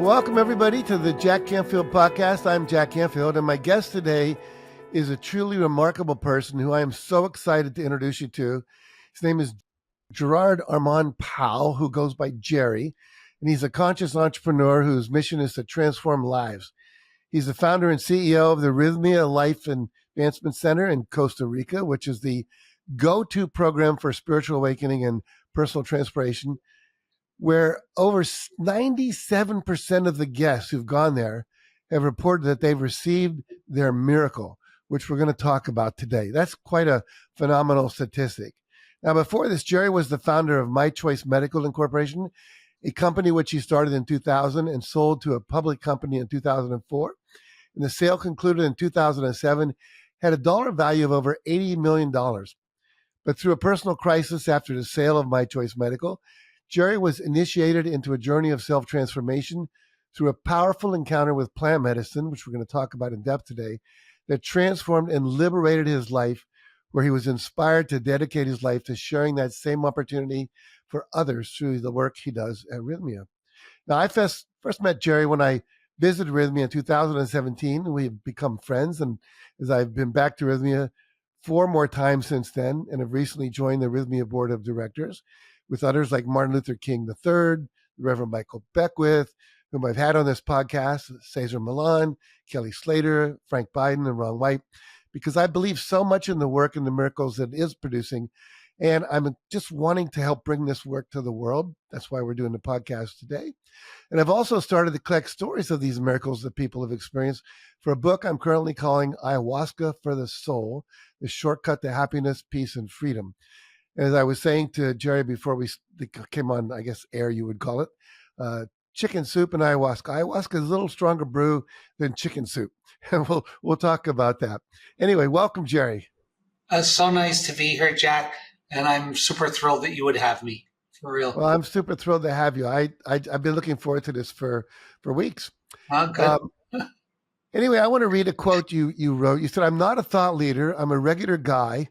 Welcome, everybody, to the Jack Canfield podcast. I'm Jack Canfield, and my guest today is a truly remarkable person who I am so excited to introduce you to. His name is Gerry Powell, who goes by Gerry, and he's a conscious entrepreneur whose mission is to transform lives. He's the founder and CEO of the Rythmia Life and Advancement Center in Costa Rica, which is the go-to program for spiritual awakening and personal transformation, where over 97% of the guests who've gone there have reported that they've received their miracle, which we're going to talk about today. That's quite a phenomenal statistic. Now, before this, Gerry was the founder of My Choice Medical Incorporation, a company which he started in 2000 and sold to a public company in 2004. And the sale concluded in 2007, had a dollar value of over $80 million. But through a personal crisis after the sale of My Choice Medical, Gerry was initiated into a journey of self-transformation through a powerful encounter with plant medicine, which we're going to talk about in depth today, that transformed and liberated his life, where he was inspired to dedicate his life to sharing that same opportunity for others through the work he does at Rythmia. Now, I first met Gerry when I visited Rythmia in 2017. We've become friends, and as I've been back to Rythmia 4 more times since then, and have recently joined the Rythmia Board of Directors, with others like Martin Luther King III, the Reverend Michael Beckwith, whom I've had on this podcast, Cesar Millan, Kelly Slater, Frank Biden, and Ron White, because I believe so much in the work and the miracles that it is producing. And I'm just wanting to help bring this work to the world. That's why we're doing the podcast today. And I've also started to collect stories of these miracles that people have experienced for a book I'm currently calling Ayahuasca for the Soul, the Shortcut to Happiness, Peace, and Freedom. As I was saying to Gerry before we came on, I guess, air, you would call it, chicken soup and ayahuasca. Ayahuasca is a little stronger brew than chicken soup. And we'll talk about that. Anyway, welcome, Gerry. It's so nice to be here, Jack. And I'm super thrilled that you would have me, for real. Well, I'm super thrilled to have you. I've been looking forward to this for weeks. Good. Anyway, I want to read a quote you wrote. You said, "I'm not a thought leader. I'm a regular guy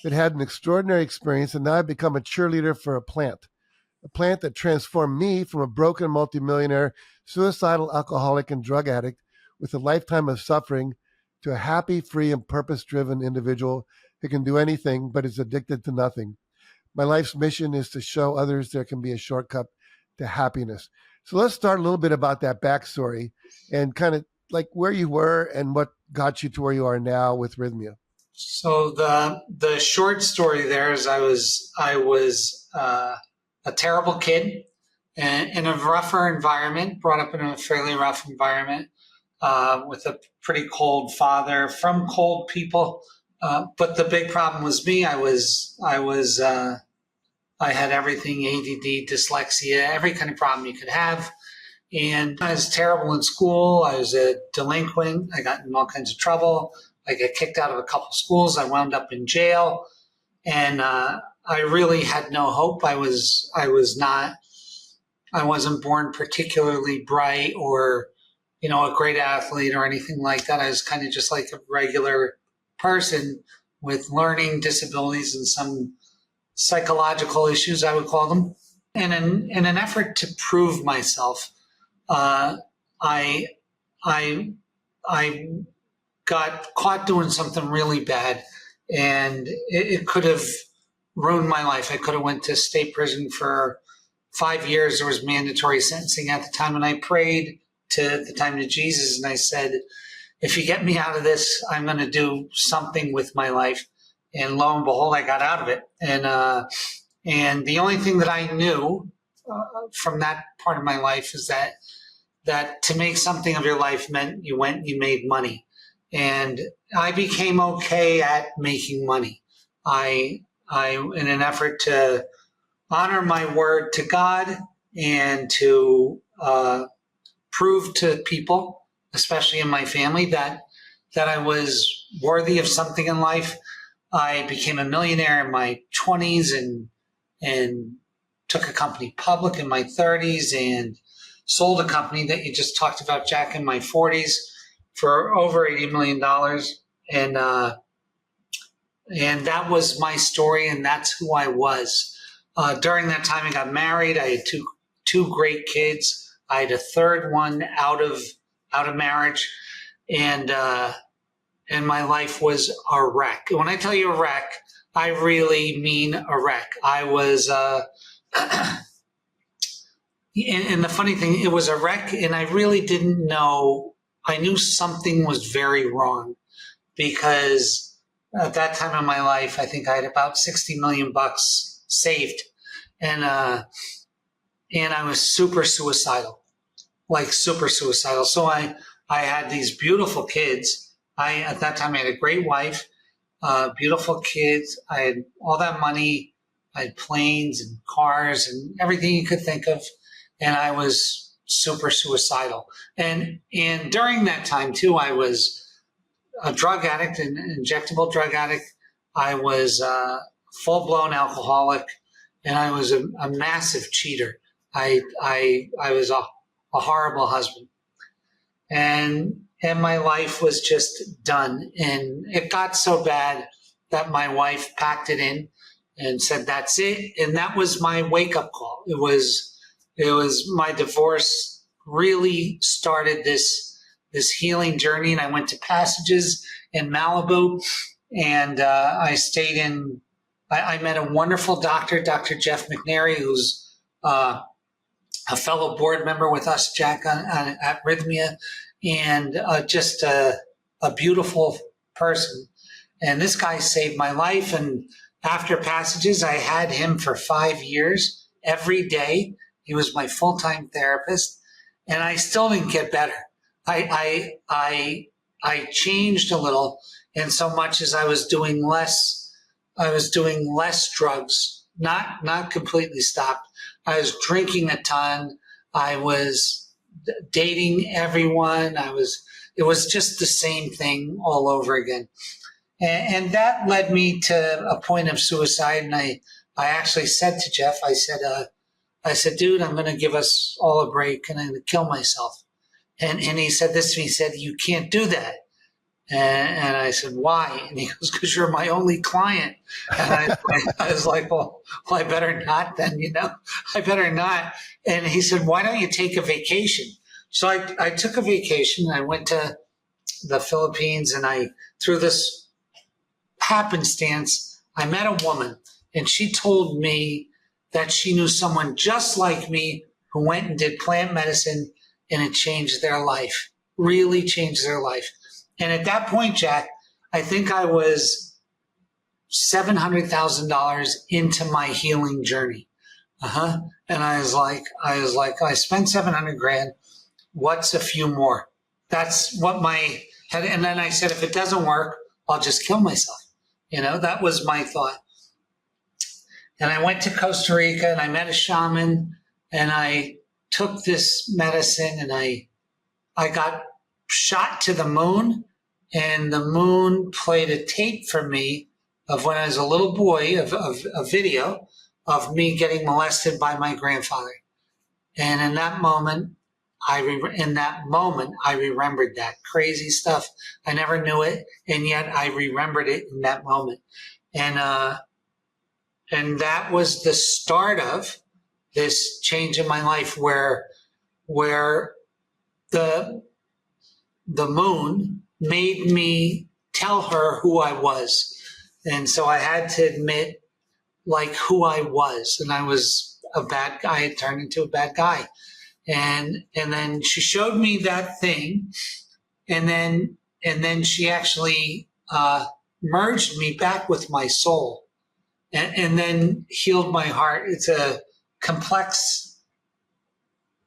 that had an extraordinary experience, and now I've become a cheerleader for a plant that transformed me from a broken multimillionaire, suicidal alcoholic and drug addict with a lifetime of suffering to a happy, free, and purpose-driven individual who can do anything but is addicted to nothing. My life's mission is to show others there can be a shortcut to happiness." So let's start a little bit about that backstory and kind of like where you were and what got you to where you are now with Rythmia. So the short story there is I was a terrible kid in a rougher environment, brought up in a fairly rough environment with a pretty cold father from cold people. But the big problem was me. I had everything: ADD, dyslexia, every kind of problem you could have. And I was terrible in school. I was a delinquent. I got in all kinds of trouble. I got kicked out of a couple schools. I wound up in jail, and I really had no hope. I wasn't born particularly bright or, a great athlete or anything like that. I was kind of just like a regular person with learning disabilities and some psychological issues, I would call them. And in an effort to prove myself, I got caught doing something really bad, and it could have ruined my life. I could have went to state prison for 5 years. There was mandatory sentencing at the time, and I prayed to Jesus, and I said, if you get me out of this, I'm going to do something with my life. And lo and behold, I got out of it. And the only thing that I knew from that part of my life is that to make something of your life meant you went and you made money. And I became okay at making money. I, in an effort to honor my word to God and to prove to people, especially in my family, that I was worthy of something in life, I became a millionaire in my 20s and took a company public in my 30s and sold a company that you just talked about, Jack, in my 40s for over $80 million. And that was my story, and that's who I was. During that time, I got married. I had two great kids. I had a third one out of marriage, and my life was a wreck. When I tell you a wreck, I really mean a wreck. I was, and the funny thing, it was a wreck, and I really didn't know. I knew something was very wrong, because at that time in my life, I think I had about $60 million saved, and I was super suicidal, like super suicidal. So I had these beautiful kids. At that time I had a great wife, beautiful kids. I had all that money. I had planes and cars and everything you could think of, and I was super suicidal. And during that time too, I was a drug addict, an injectable drug addict. I was a full-blown alcoholic, and I was a massive cheater. I was a horrible husband, and my life was just done. And it got so bad that my wife packed it in and said, "That's it." And that was my wake-up call. It was my divorce really started this healing journey, and I went to Passages in Malibu, and I stayed in. I met a wonderful doctor, Dr. Jeff McNary, who's a fellow board member with us, Jack, at Rythmia, and just a beautiful person. And this guy saved my life. And after Passages, I had him for 5 years every day. He was my full-time therapist, and I still didn't get better. I changed a little, in so much as I was doing less drugs, not completely stopped. I was drinking a ton. I was dating everyone. It was just the same thing all over again. And that led me to a point of suicide. And I actually said to Jeff, I said, "Dude, I'm going to give us all a break, and I'm going to kill myself." And he said this to me. He said, "You can't do that." And I said, "Why?" And he goes, "Because you're my only client." And I was like, well, I better not then, I better not. And he said, "Why don't you take a vacation?" So I took a vacation. I went to the Philippines, and through this happenstance, I met a woman, and she told me that she knew someone just like me who went and did plant medicine, and it changed their life, really changed their life. And at that point, Jack, I think I was $700,000 into my healing journey. And I was like, I spent 700 grand. What's a few more? That's what my head. And then I said, if it doesn't work, I'll just kill myself. That was my thought. And I went to Costa Rica, and I met a shaman, and I took this medicine, and I got shot to the moon, and the moon played a tape for me of when I was a little boy, of a video of me getting molested by my grandfather. And in that moment, I remembered that crazy stuff. I never knew it, and yet I remembered it in that moment. And that was the start of this change in my life, where the moon made me tell her who I was. And so I had to admit who I was. And I was a bad guy. I had turned into a bad guy. And then she showed me that thing. And then she actually merged me back with my soul, and then healed my heart. It's a complex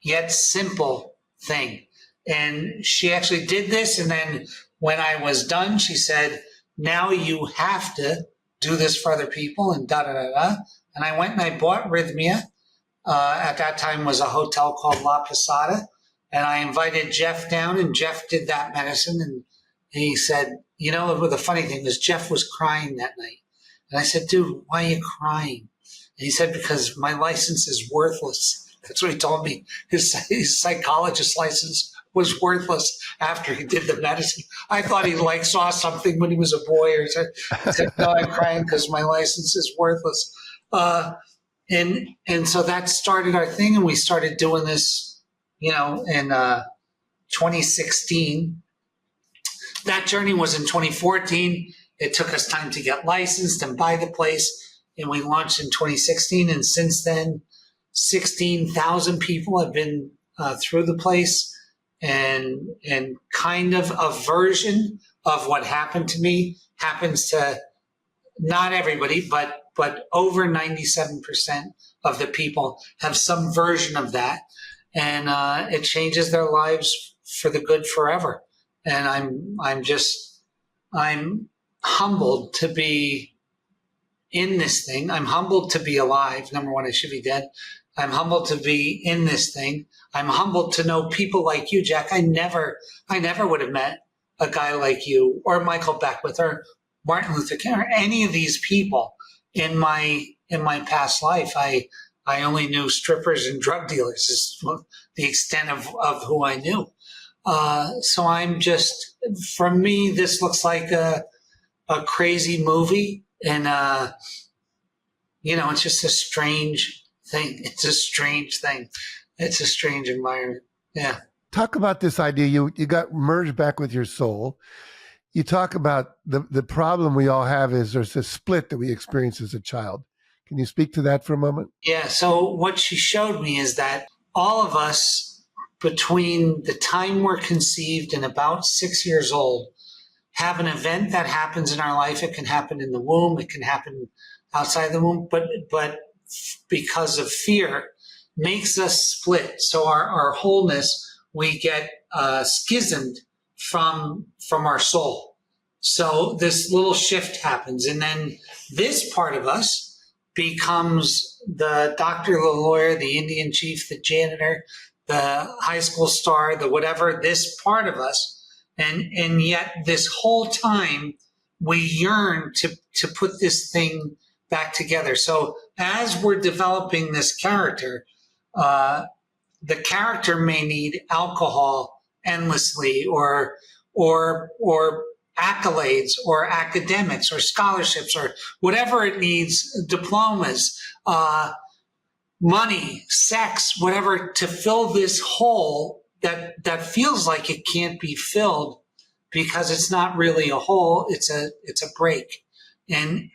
yet simple thing. And she actually did this. And then when I was done, she said, "Now you have to do this for other people," and da-da-da-da. And I went and I bought Rythmia. At that time was a hotel called La Posada. And I invited Jeff down, and Jeff did that medicine. And he said, the funny thing is Jeff was crying that night. And I said, "Dude, why are you crying?" And he said, "Because my license is worthless." That's what he told me. His psychologist license was worthless after he did the medicine. I thought he saw something when he was a boy, or said, "No, I'm crying because my license is worthless." And so that started our thing, and we started doing this in 2016. That journey was in 2014. It took us time to get licensed and buy the place, and we launched in 2016. And since then, 16,000 people have been through the place, and kind of a version of what happened to me happens to not everybody, but over 97% of the people have some version of that, and it changes their lives for the good forever. And I'm humbled to be in this thing. I'm humbled to be alive. Number one, I should be dead. I'm humbled to be in this thing. I'm humbled to know people like you, Jack. I never would have met a guy like you or Michael Beckwith or Martin Luther King or any of these people in my past life. I only knew strippers and drug dealers is the extent of who I knew. So I'm just, for me, this looks like a crazy movie, and it's just a strange thing. It's a strange thing. It's a strange environment. Yeah. Talk about this idea. You got merged back with your soul. You talk about the problem we all have is there's a split that we experience as a child. Can you speak to that for a moment? Yeah. So what she showed me is that all of us, between the time we're conceived and about 6 years old, have an event that happens in our life. It can happen in the womb. It can happen outside the womb. But because of fear, makes us split. So our wholeness, we get schismed from our soul. So this little shift happens. And then this part of us becomes the doctor, the lawyer, the Indian chief, the janitor, the high school star, the whatever, this part of us. And yet this whole time we yearn to put this thing back together. So as we're developing this character, the character may need alcohol endlessly or accolades or academics or scholarships or whatever it needs, diplomas, money, sex, whatever, to fill this hole that feels like it can't be filled because it's not really a hole, it's a break. And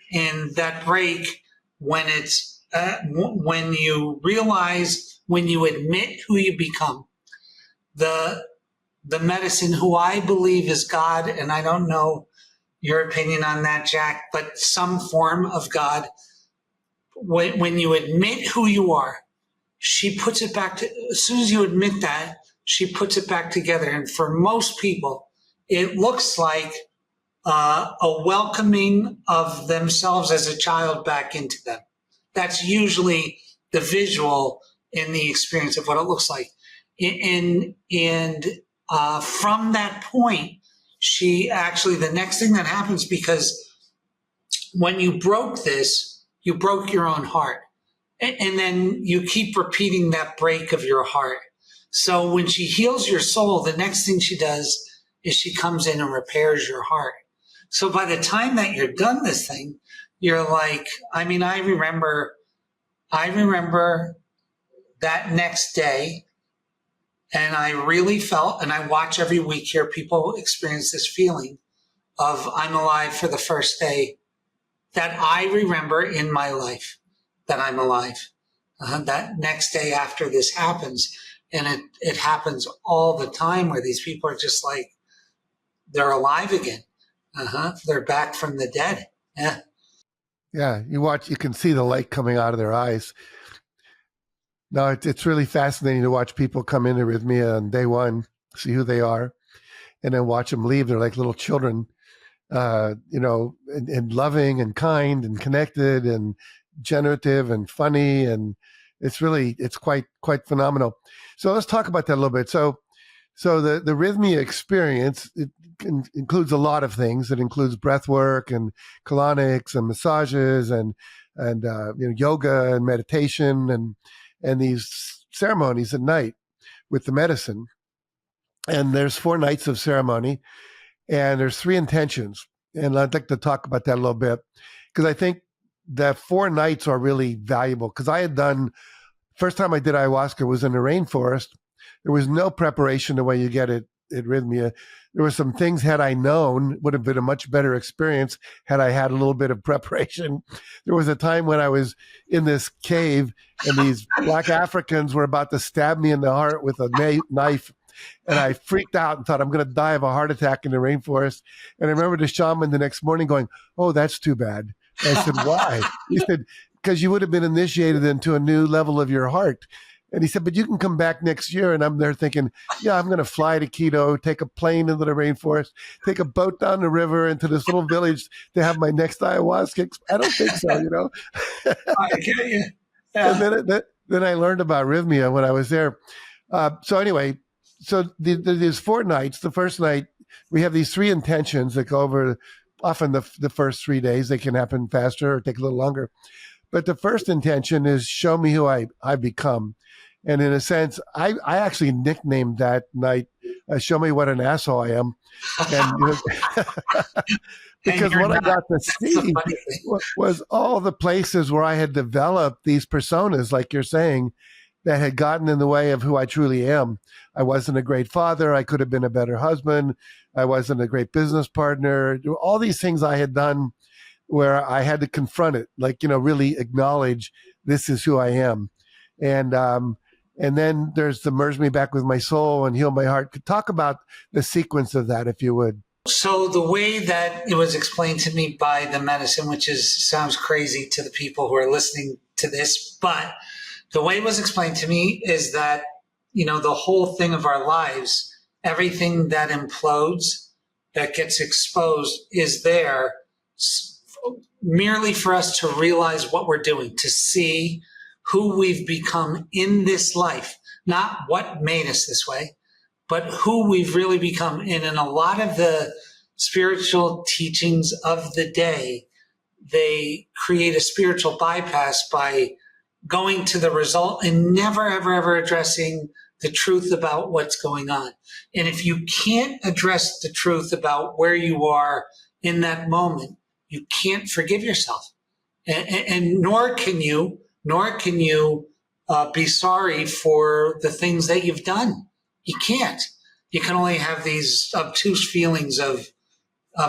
that break, when it's when you realize, when you admit who you become, the medicine, who I believe is God, and I don't know your opinion on that, Jack, but some form of God, when you admit who you are, she puts it back to, as soon as you admit that, she puts it back together. And for most people, it looks like a welcoming of themselves as a child back into them. That's usually the visual in the experience of what it looks like. And from that point, she actually, the next thing that happens, because when you broke this, you broke your own heart. And then you keep repeating that break of your heart. So when she heals your soul, the next thing she does is she comes in and repairs your heart. So by the time that you're done this thing, you're like, I mean, I remember that next day, and I really felt, and I watch every week here, people experience this feeling of I'm alive for the first day that I remember in my life, that I'm alive. That next day after this happens, and it happens all the time where these people are just like, they're alive again. They're back from the dead. Yeah. Yeah. You can see the light coming out of their eyes. No, it's really fascinating to watch people come into Rythmia on day one, see who they are, and then watch them leave. They're like little children, and loving and kind and connected and generative and funny. And it's quite phenomenal. So let's talk about that a little bit. So the Rythmia experience, it includes a lot of things. It includes breath work and colonics and massages and yoga and meditation and these ceremonies at night with the medicine. And there's 4 nights of ceremony, and there's 3 intentions. And I'd like to talk about that a little bit, because I think the 4 nights are really valuable. Because I had done, first time I did ayahuasca was in the rainforest, There was no preparation the way you get it at Rythmia. There were some things, had I known, would have been a much better experience had I had a little bit of preparation. There was a time when I was in this cave and these Black Africans were about to stab me in the heart with a knife. And I freaked out and thought, I'm going to die of a heart attack in the rainforest. And I remember the shaman the next morning going, "Oh, that's too bad." And I said, "Why?" He said, "Because you would have been initiated into a new level of your heart." And he said, "But you can come back next year." And I'm there thinking, yeah, I'm going to fly to Quito, take a plane into the rainforest, take a boat down the river into this little village to have my next ayahuasca. I don't think so, you know. I get you. Yeah. And then I learned about Rythmia when I was there. So anyway, so there's 4 nights. The first night, we have these 3 intentions that go over often the first 3 days. They can happen faster or take a little longer. But the first intention is show me who I've become. And in a sense, I actually nicknamed that night, show me what an asshole I am. And, you know, because what I got to see was all the places where I had developed these personas, like you're saying, that had gotten in the way of who I truly am. I wasn't a great father. I could have been a better husband. I wasn't a great business partner. All these things I had done where I had to confront it, like, you know, really acknowledge this is who I am. And then there's the merge me back with my soul and heal my heart. Talk about the sequence of that, if you would. So the way that it was explained to me by the medicine, which sounds crazy to the people who are listening to this, but the way it was explained to me is that, you know, the whole thing of our lives, everything that implodes, that gets exposed, is there merely for us to realize what we're doing, to see who we've become in this life, not what made us this way, but who we've really become. And in a lot of the spiritual teachings of the day, they create a spiritual bypass by going to the result and never, ever, ever addressing the truth about what's going on. And if you can't address the truth about where you are in that moment, you can't forgive yourself. And nor can you be sorry for the things that you've done. You can't. You can only have these obtuse feelings of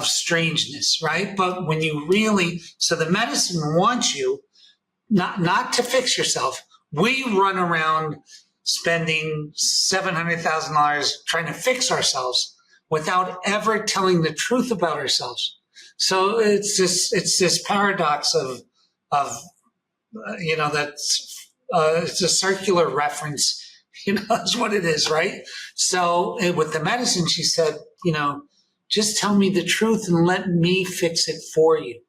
strangeness, right? But when you really, so the medicine wants you not to fix yourself. We run around spending $700,000 trying to fix ourselves without ever telling the truth about ourselves. So it's this paradox of you know, that's it's a circular reference, you know, that's what it is, right? So with the medicine, she said, you know, just tell me the truth and let me fix it for you.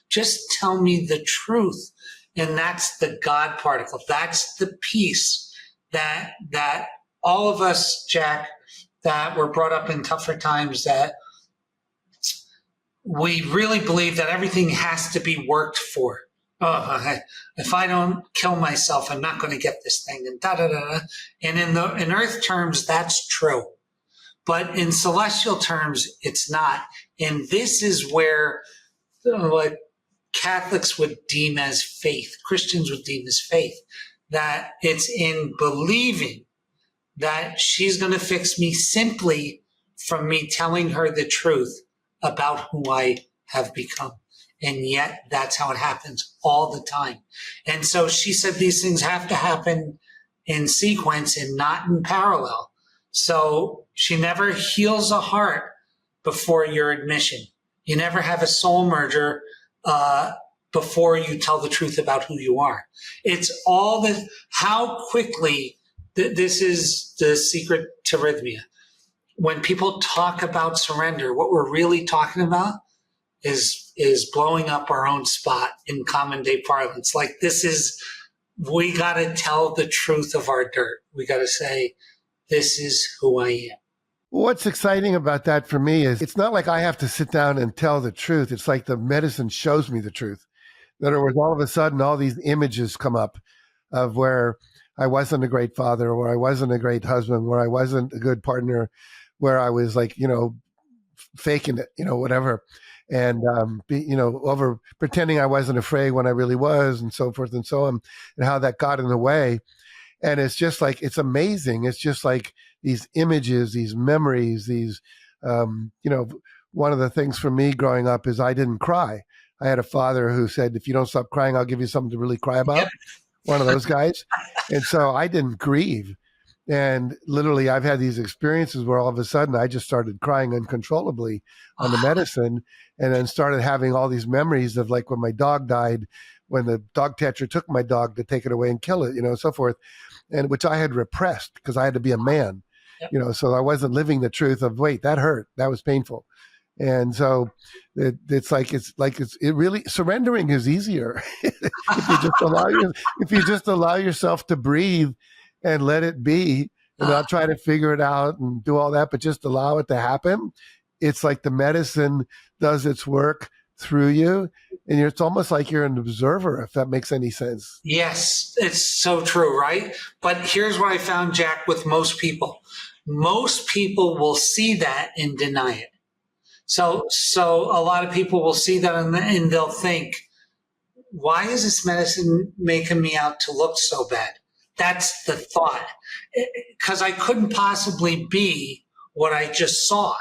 Just tell me the truth. And that's the God particle. That's the piece that all of us, Jack, that were brought up in tougher times, that we really believe that everything has to be worked for. Oh, if I don't kill myself, I'm not going to get this thing, and da da da da. And in earth terms, that's true, but in celestial terms, it's not. And this is where what Catholics would deem as faith, Christians would deem as faith, that it's in believing that she's going to fix me simply from me telling her the truth about who I have become. And yet that's how it happens all the time. And so she said these things have to happen in sequence and not in parallel. So she never heals a heart before your admission. You never have a soul merger before you tell the truth about who you are. It's all the, how quickly, this is the secret to Rythmia. When people talk about surrender, what we're really talking about is blowing up our own spot in common day parlance. Like, this is, we got to tell the truth of our dirt. We got to say, this is who I am. What's exciting about that for me is it's not like I have to sit down and tell the truth. It's like the medicine shows me the truth. In other words, all of a sudden, all these images come up of where I wasn't a great father, where I wasn't a great husband, where I wasn't a good partner, where I was like, you know, faking it, you know, whatever. And, over pretending I wasn't afraid when I really was, and so forth and so on, and how that got in the way. And it's just like, it's amazing. It's just like these images, these memories, these, one of the things for me growing up is I didn't cry. I had a father who said, if you don't stop crying, I'll give you something to really cry about. One of those guys. And so I didn't grieve. And literally, I've had these experiences where all of a sudden I just started crying uncontrollably on the medicine, and then started having all these memories of like when my dog died, when the dog catcher took my dog to take it away and kill it, so forth, and which I had repressed because I had to be a man, so I wasn't living the truth of, wait, that hurt. That was painful. And so it really, surrendering is easier if you just allow yourself to breathe and let it be, and not try to figure it out and do all that, but just allow it to happen. It's like the medicine does its work through you, and it's almost like you're an observer, if that makes any sense. Yes, it's so true, right? But here's what I found, Jack, with most people. Most people will see that and deny it. So a lot of people will see that and they'll think, why is this medicine making me out to look so bad? That's the thought. Because I couldn't possibly be what I just saw.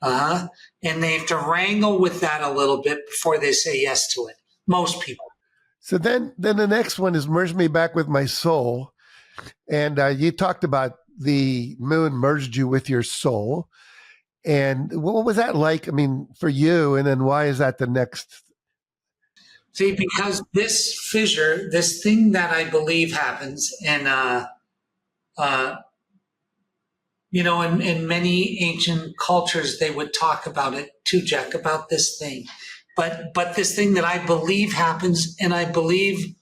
And they have to wrangle with that a little bit before they say yes to it. Most people. So then the next one is merge me back with my soul. And you talked about the moon merged you with your soul. And what was that like? I mean, for you, and then why is that the next? See, because this fissure, this thing that I believe happens, and in many ancient cultures, they would talk about it too, Jack, about this thing. But this thing that I believe happens, and I believe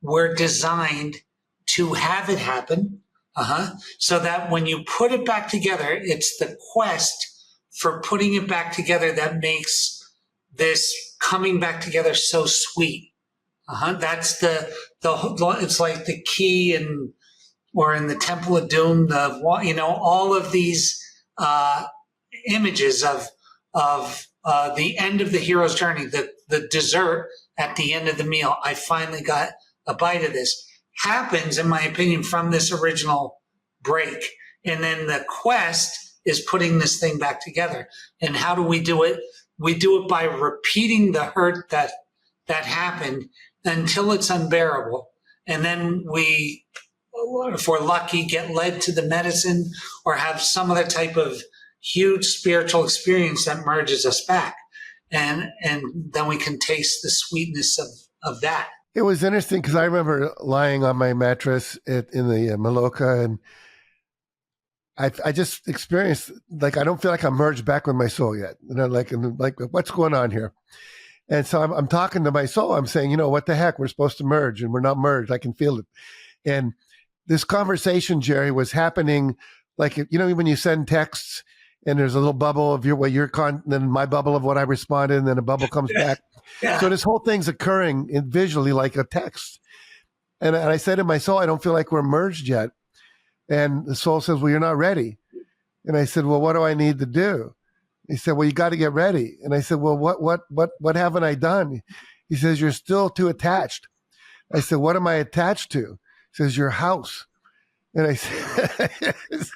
we're designed to have it happen, so that when you put it back together, it's the quest for putting it back together that makes this coming back together so sweet. That's it's like the key or in the Temple of Doom, all of these images of the end of the hero's journey, the dessert at the end of the meal. I finally got a bite of this. Happens, in my opinion, from this original break. And then the quest is putting this thing back together. And how do we do it? We do it by repeating the hurt that happened until it's unbearable. And then we, if we're lucky, get led to the medicine or have some other type of huge spiritual experience that merges us back. And then we can taste the sweetness of that. It was interesting because I remember lying on my mattress in the Maloka, and I just experienced, like, I don't feel like I'm merged back with my soul yet. Like what's going on here? And so I'm talking to my soul. I'm saying, what the heck? We're supposed to merge, and we're not merged. I can feel it. And this conversation, Gerry, was happening like, when you send texts and there's a little bubble of then my bubble of what I responded, and then a bubble comes back. Yeah. So this whole thing's occurring visually like a text. And I said to my soul, I don't feel like we're merged yet. And the soul says, well, you're not ready. And I said, well, what do I need to do? He said, well, you got to get ready. And I said, well, what haven't I done? He says, you're still too attached. I said, what am I attached to? He says, your house. And I said,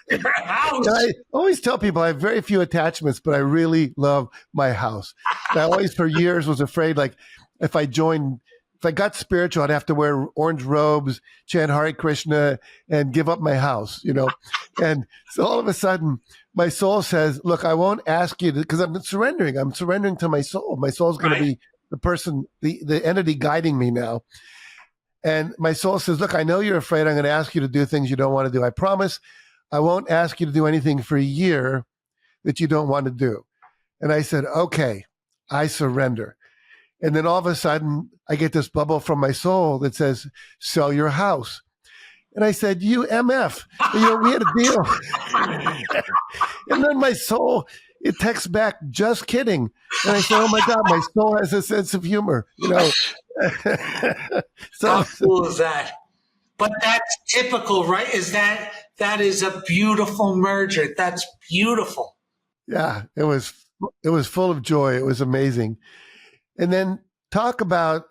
and I always tell people I have very few attachments, but I really love my house. And I always, for years, was afraid, like, if I got spiritual, I'd have to wear orange robes, chant Hare Krishna, and give up my house, And so all of a sudden, my soul says, look, I won't ask you to, because I'm surrendering. I'm surrendering to my soul. My soul's going to be the person, the entity guiding me now. And my soul says, look, I know you're afraid. I'm going to ask you to do things you don't want to do. I promise I won't ask you to do anything for a year that you don't want to do. And I said, okay, I surrender. And then all of a sudden, I get this bubble from my soul that says, sell your house. And I said, you MF, we had a deal. And then my soul, it texts back, just kidding. And I said, oh my God, my soul has a sense of humor, So, how cool is that? But that's typical, right? That is a beautiful merger. That's beautiful. Yeah, it was full of joy. It was amazing. And then talk about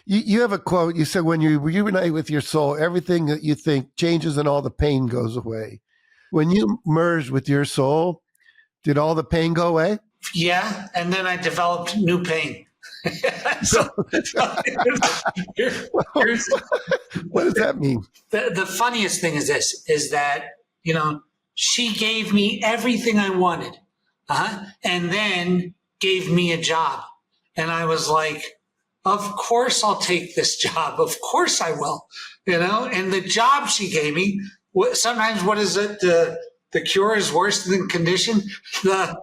You have a quote. You said, when you reunite with your soul, everything that you think changes and all the pain goes away. When you merged with your soul, did all the pain go away? Yeah, and then I developed new pain. so, here's What does that mean? the funniest thing is this: is that she gave me everything I wanted, and then gave me a job, and I was like, of course I'll take this job. Of course I will. And the job she gave me, sometimes what is it? The cure is worse than condition. The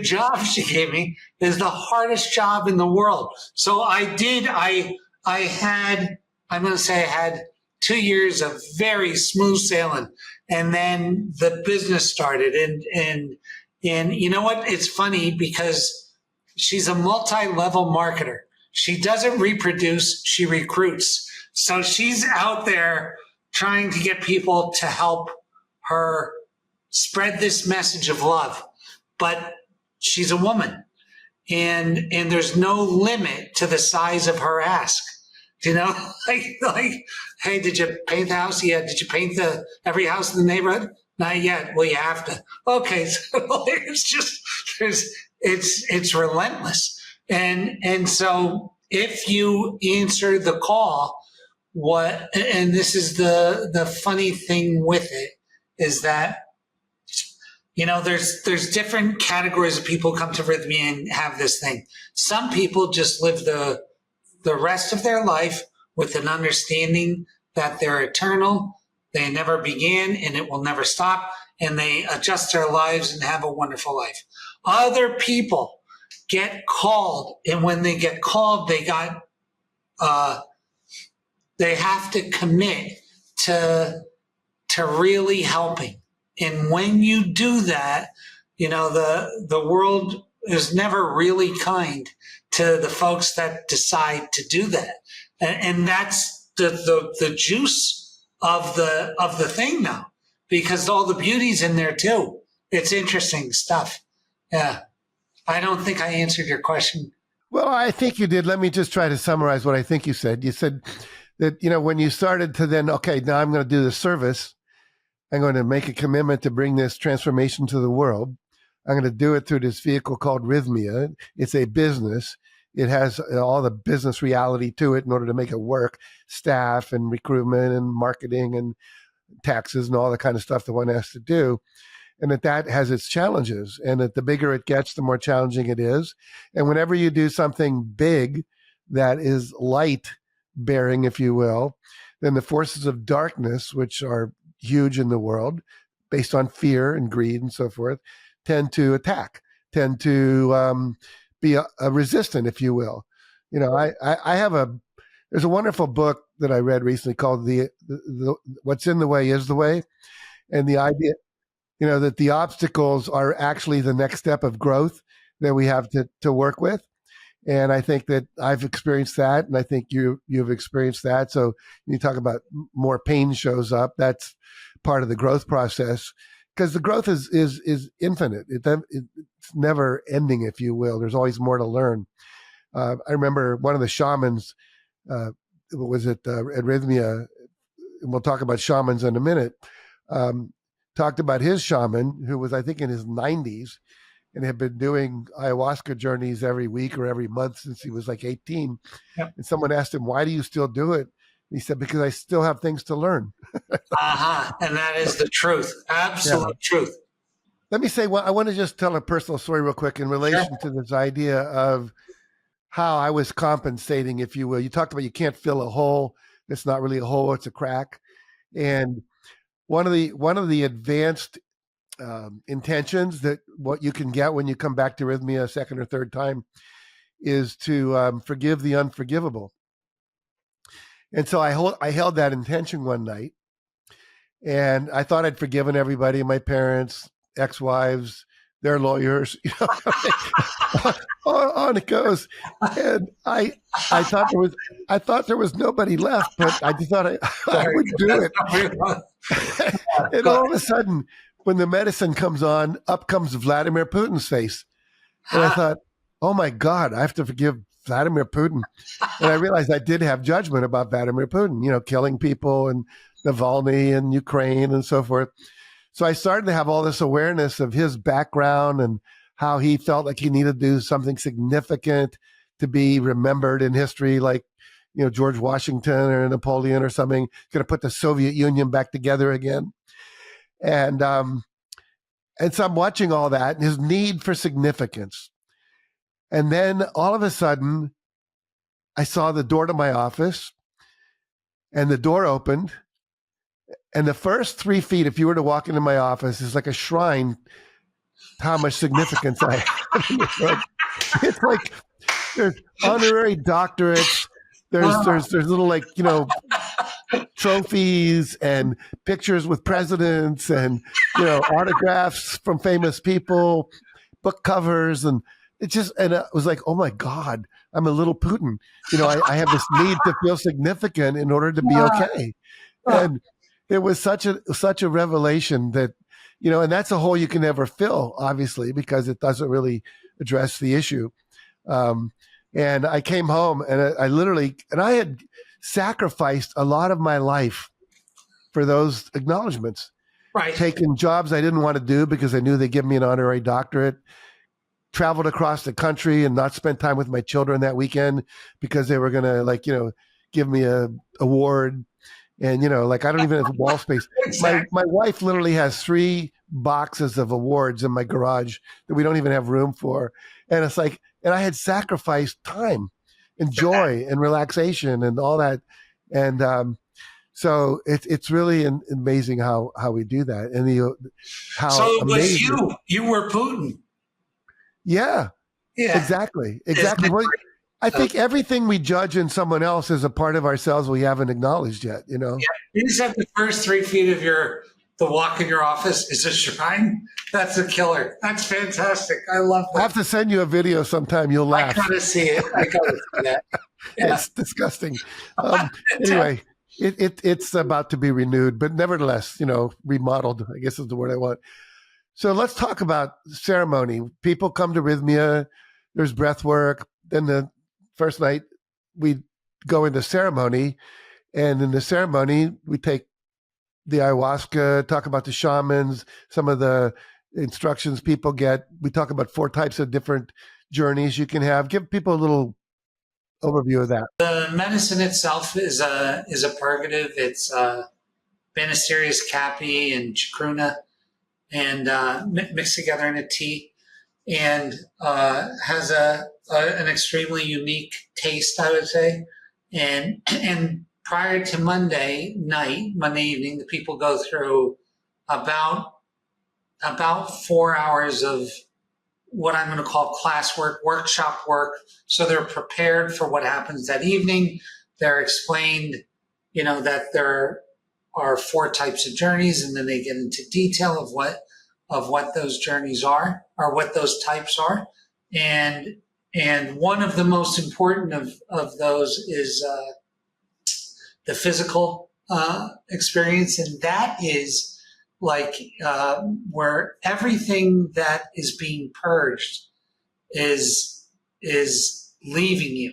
job she gave me is the hardest job in the world. So I had, I'm going to say I had 2 years of very smooth sailing, and then the business started. And you know what? It's funny because she's a multi-level marketer. She doesn't reproduce, she recruits. So she's out there trying to get people to help her spread this message of love. But she's a woman, and there's no limit to the size of her ask. Like, hey, did you paint the house? Yeah. Did you paint every house in the neighborhood? Not yet. Well, you have to. Okay. So it's relentless. And so if you answer the call, and this is the funny thing with it, is that, there's different categories of people who come to Rythmia and have this thing. Some people just live the rest of their life with an understanding that they're eternal, they never began, and it will never stop, and they adjust their lives and have a wonderful life. Other people get called, and when they get called, they have to commit to really helping. And when you do that, the world is never really kind to the folks that decide to do that. And that's the juice of the thing now, because all the beauty's in there too. It's interesting stuff. Yeah. I don't think I answered your question. Well, I think you did. Let me just try to summarize what I think you said. You said that, when you started to then, okay, now I'm going to do the service. I'm going to make a commitment to bring this transformation to the world. I'm going to do it through this vehicle called Rythmia. It's a business. It has all the business reality to it in order to make it work, staff and recruitment and marketing and taxes and all the kind of stuff that one has to do. And that has its challenges, and that the bigger it gets, the more challenging it is. And whenever you do something big that is light bearing, if you will, then the forces of darkness, which are huge in the world based on fear and greed and so forth, tend to attack, tend to be a resistant, if you will. I have there's a wonderful book that I read recently called the What's in the Way is the Way. And the idea, that the obstacles are actually the next step of growth that we have to work with. And I think that I've experienced that, and I think you've experienced that. So you talk about more pain shows up. That's part of the growth process, because the growth is infinite. It's never ending, if you will. There's always more to learn. I remember one of the shamans was at Rythmia, and we'll talk about shamans in a minute. Talked about his shaman, who was, I think, in his 90s, and had been doing ayahuasca journeys every week or every month since he was like 18. Yep. And someone asked him, "Why do you still do it?" And he said, "Because I still have things to learn." And that is the truth. Absolute truth. Let me say, I want to just tell a personal story real quick in relation to this idea of how I was compensating, if you will. You talked about you can't fill a hole. It's not really a hole, it's a crack. And one of the advanced intentions that what you can get when you come back to Rythmia a second or third time is to forgive the unforgivable. And so I held that intention one night, and I thought I'd forgiven everybody, my parents, ex-wives, their lawyers, on it goes. And I thought there was nobody left, but I just thought I would do it. And all of a sudden, when the medicine comes on, up comes Vladimir Putin's face. And I thought, oh my God, I have to forgive Vladimir Putin. And I realized I did have judgment about Vladimir Putin, killing people and Navalny and Ukraine and so forth. So I started to have all this awareness of his background and how he felt like he needed to do something significant to be remembered in history, like, George Washington or Napoleon or something, going to put the Soviet Union back together again. And so I'm watching all that and his need for significance. And then all of a sudden, I saw the door to my office and the door opened. And the first 3 feet, if you were to walk into my office, is like a shrine to how much significance I have. It's like there's honorary doctorates. There's little trophies and pictures with presidents and autographs from famous people, book covers, and I was like, oh my God, I'm a little Putin. I have this need to feel significant in order to be okay. And it was such a revelation that, and that's a hole you can never fill, obviously, because it doesn't really address the issue. And I came home and I had sacrificed a lot of my life for those acknowledgments. Right. Taking jobs I didn't want to do because I knew they'd give me an honorary doctorate. Traveled across the country and not spent time with my children that weekend because they were going to give me a award. And, I don't even have wall space. Exactly. My wife literally has 3 boxes of awards in my garage that we don't even have room for. And it's like, and I had sacrificed time and joy and relaxation and all that. And so it's really amazing how we do that. And how so it was amazing. you were Putin. Yeah, exactly. Well, I think everything we judge in someone else is a part of ourselves we haven't acknowledged yet, Yeah. You said the first 3 feet of the walk in your office is a shrine. That's a killer. That's fantastic. I love that. I have to send you a video sometime. You'll laugh. I gotta see it. I gotta see that. Yeah. It's disgusting. Anyway, it's about to be renewed, but nevertheless, remodeled, I guess is the word I want. So let's talk about ceremony. People come to Rythmia. There's breath work. Then the first night we go into ceremony. And in the ceremony, we take the ayahuasca, talk about the shamans, some of the instructions people get. We talk about 4 types of different journeys you can have. Give people a little overview of that. The medicine itself is a purgative. It's Banisterius capi and chacruna, and mixed together in a tea, and has an extremely unique taste, I would say. And prior to Monday evening, the people go through about 4 hours of what I'm going to call classwork, workshop work. So they're prepared for what happens that evening. They're explained, that there are 4 types of journeys, and then they get into detail of what those journeys are, or what those types are. And one of the most important of those is the physical experience, and that is where everything that is being purged is leaving you.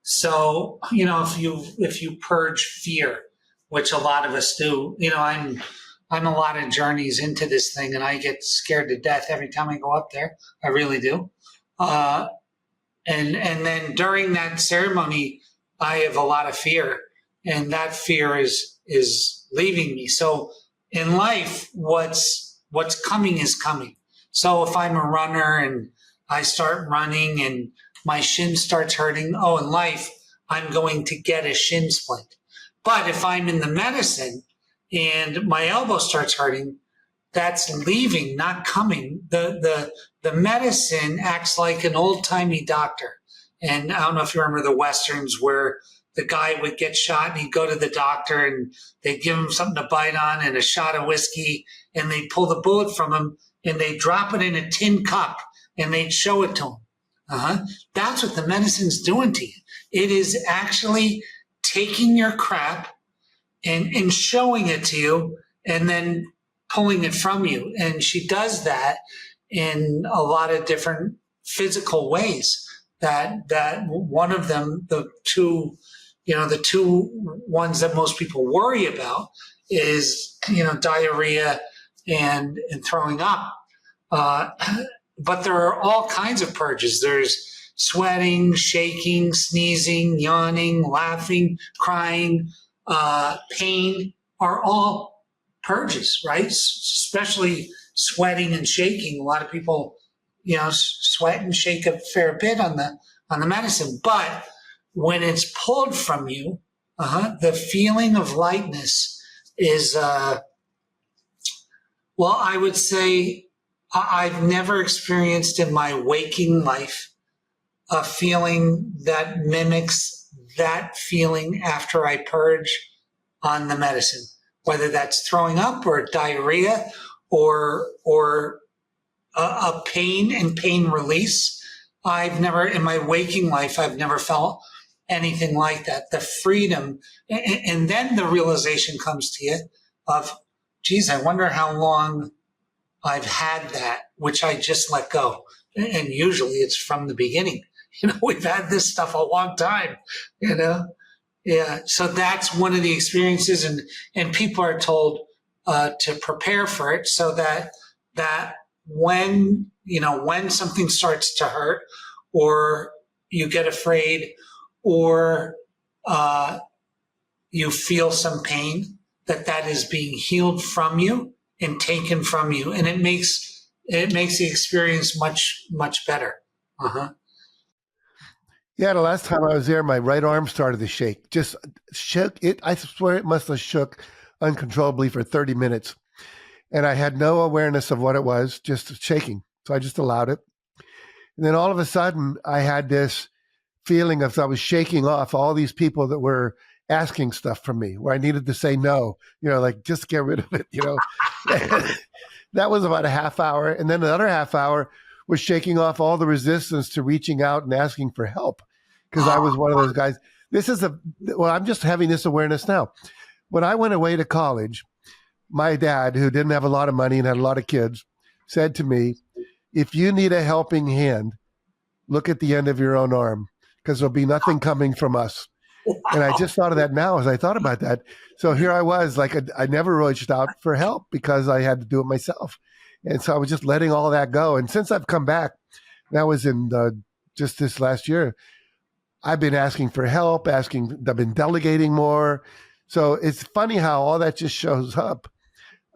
So, if you purge fear, which a lot of us do, I'm a lot of journeys into this thing, and I get scared to death every time I go up there. I really do. And then during that ceremony, I have a lot of fear, and that fear is leaving me. So in life, what's coming is coming. So if I'm a runner and I start running and my shin starts hurting, in life, I'm going to get a shin splint. But if I'm in the medicine and my elbow starts hurting, that's leaving, not coming. The medicine acts like an old-timey doctor. And I don't know if you remember the Westerns where the guy would get shot and he'd go to the doctor and they'd give him something to bite on and a shot of whiskey, and they'd pull the bullet from him and they'd drop it in a tin cup and they'd show it to him. That's what the medicine's doing to you. It is actually taking your crap and showing it to you and then pulling it from you. And she does that in a lot of different physical ways. that one of them, the two ones that most people worry about is, diarrhea and throwing up. But there are all kinds of purges. There's sweating, shaking, sneezing, yawning, laughing, crying, pain are all purges, right? Especially sweating and shaking. A lot of people, sweat and shake a fair bit on the medicine. But when it's pulled from you, the feeling of lightness is, I would say I've never experienced in my waking life a feeling that mimics that feeling after I purge on the medicine, whether that's throwing up or diarrhea or a pain and pain release. I've never, in my waking life, I've never felt anything like that. The freedom, and then the realization comes to you of, geez, I wonder how long I've had that, which I just let go. And usually it's from the beginning. We've had this stuff a long time, Yeah. So that's one of the experiences, and people are told to prepare for it so that when something starts to hurt, or you get afraid, or you feel some pain, that is being healed from you and taken from you, and it makes the experience much, much better. Yeah, the last time I was there, my right arm started to shake. Just shook it. I swear it must have shook uncontrollably for 30 minutes. And I had no awareness of what it was, just shaking. So I just allowed it. And then all of a sudden, I had this feeling of I was shaking off all these people that were asking stuff from me, where I needed to say no, like just get rid of it, That was about a half hour. And then another half hour was shaking off all the resistance to reaching out and asking for help. Because I was one of those guys. I'm just having this awareness now. When I went away to college, my dad, who didn't have a lot of money and had a lot of kids, said to me, if you need a helping hand, look at the end of your own arm, because there'll be nothing coming from us. And I just thought of that now as I thought about that. So here I was, like I never reached out for help because I had to do it myself. And so I was just letting all that go. And since I've come back, that was in just this last year, I've been asking for help, I've been delegating more. So it's funny how all that just shows up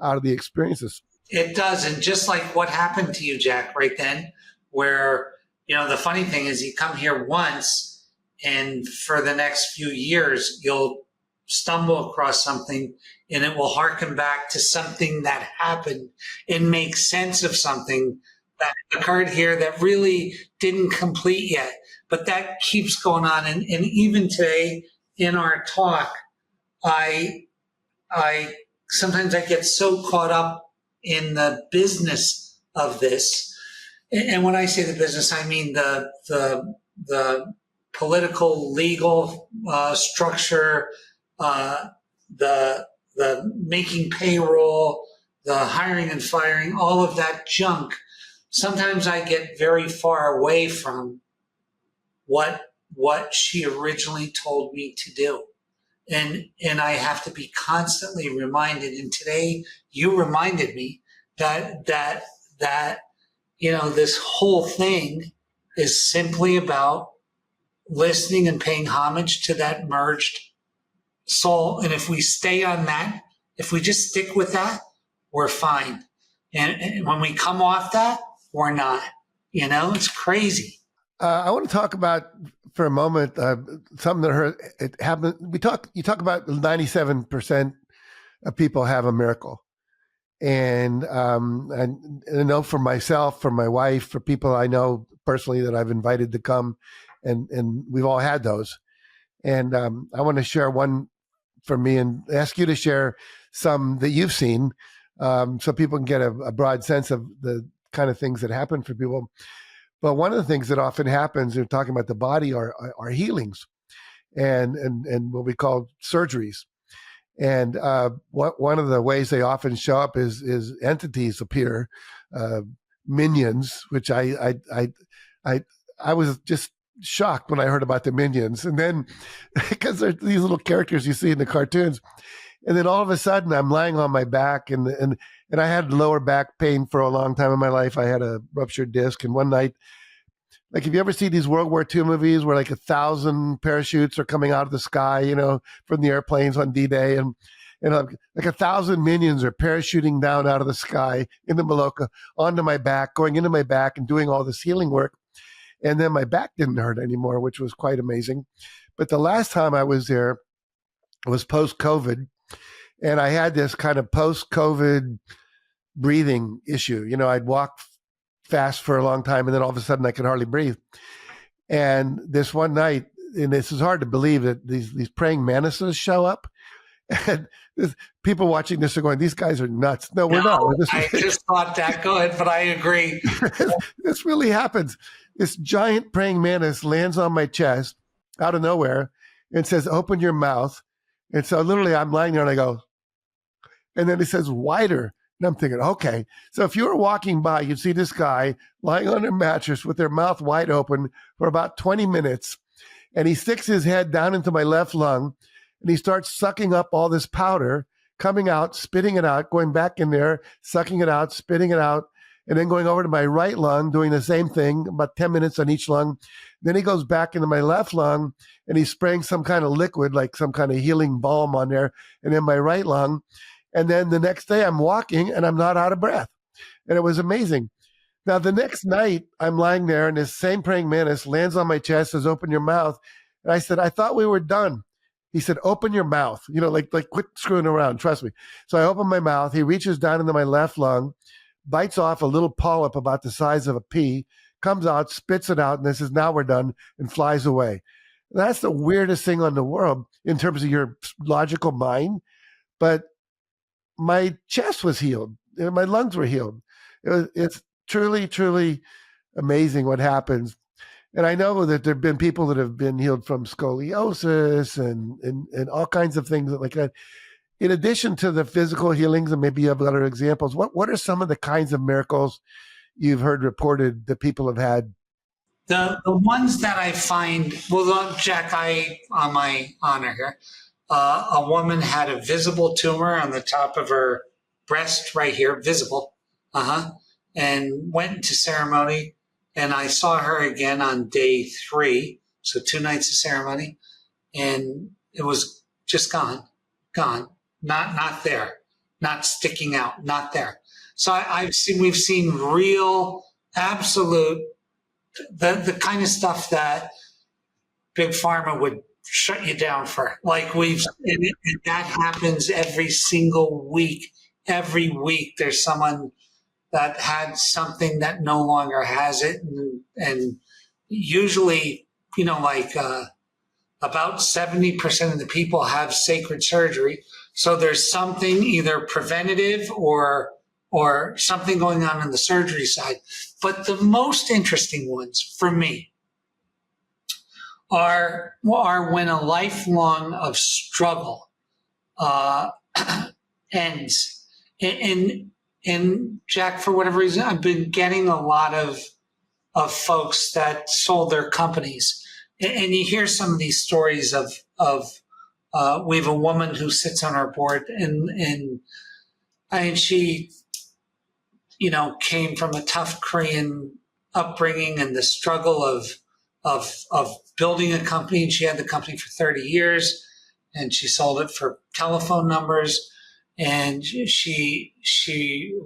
out of the experiences. It does. And just like what happened to you, Jack, right then, where, the funny thing is you come here once, and for the next few years, you'll stumble across something and it will harken back to something that happened and make sense of something that occurred here that really didn't complete yet. But that keeps going on. And even today in our talk, I sometimes I get so caught up in the business of this. And when I say the business, I mean the political, legal structure, the making payroll, the hiring and firing, all of that junk. Sometimes I get very far away from what she originally told me to do. And I have to be constantly reminded. And today you reminded me that this whole thing is simply about listening and paying homage to that merged soul. And if we stay on that, if we just stick with that, we're fine. And when we come off that, we're not. It's crazy. I want to talk about for a moment something that it happened. You talk about 97% of people have a miracle, and I know for myself, for my wife, for people I know personally that I've invited to come, and we've all had those. And I want to share one for me and ask you to share some that you've seen, so people can get a broad sense of the kind of things that happen for people. But one of the things that often happens, we're talking about the body, are healings and what we call surgeries. And one of the ways they often show up is entities appear, minions, which I was just shocked when I heard about the minions. And then, because they're these little characters you see in the cartoons, and then all of a sudden I'm lying on my back, and I had lower back pain for a long time in my life. I had a ruptured disc, and one night, like, have you ever seen these World War II movies where like 1,000 parachutes are coming out of the sky, you know, from the airplanes on D-Day, and like 1,000 minions are parachuting down out of the sky into Maloka onto my back, going into my back and doing all this healing work. And then my back didn't hurt anymore, which was quite amazing. But the last time I was there was post-COVID, and I had this kind of post-COVID breathing issue. You know, I'd walk fast for a long time, and then all of a sudden I could hardly breathe. And this one night, and this is hard to believe, that these praying mantises show up, and people watching this are going, "These guys are nuts." No, we're not. I just thought that. Go ahead, but I agree. This really happens. This giant praying mantis lands on my chest out of nowhere and says, "Open your mouth." And so literally I'm lying there and I go, and then it says, "Wider." And I'm thinking, okay. So if you were walking by, you'd see this guy lying on a mattress with their mouth wide open for about 20 minutes. And he sticks his head down into my left lung, and he starts sucking up all this powder, coming out, spitting it out, going back in there, sucking it out, spitting it out, and then going over to my right lung, doing the same thing, about 10 minutes on each lung. Then he goes back into my left lung, and he's spraying some kind of liquid, like some kind of healing balm on there, and in my right lung. And then the next day I'm walking and I'm not out of breath. And it was amazing. Now, the next night I'm lying there, and this same praying mantis lands on my chest, says, "Open your mouth." And I said, "I thought we were done." He said, "Open your mouth." You know, like quit screwing around. Trust me. So I open my mouth. He reaches down into my left lung, bites off a little polyp about the size of a pea, comes out, spits it out, and then says, "Now we're done," and flies away. That's the weirdest thing on the world in terms of your logical mind. But my chest was healed, and my lungs were healed. It's truly, truly amazing what happens. And I know that there have been people that have been healed from scoliosis and all kinds of things like that. In addition to the physical healings, and maybe you have other examples, what are some of the kinds of miracles you've heard reported that people have had? The ones that I find, well, Jack, on my honor here, a woman had a visible tumor on the top of her breast right here, visible, and went into ceremony. And I saw her again on day 3, so 2 nights of ceremony, and it was just gone, not there, not sticking out, not there. So we've seen real, absolute, the kind of stuff that Big Pharma would shut you down for. Like and that happens every single week. Every week there's someone that had something that no longer has it. And usually, you know, like about 70% of the people have sacred surgery. So there's something either preventative or something going on the surgery side. But the most interesting ones for me are when a lifelong of struggle ends. And Jack, for whatever reason, I've been getting a lot of folks that sold their companies, and you hear some of these stories of we have a woman who sits on our board, and she, you know, came from a tough Korean upbringing and the struggle of building a company. And she had the company for 30 years, and she sold it for telephone numbers. And she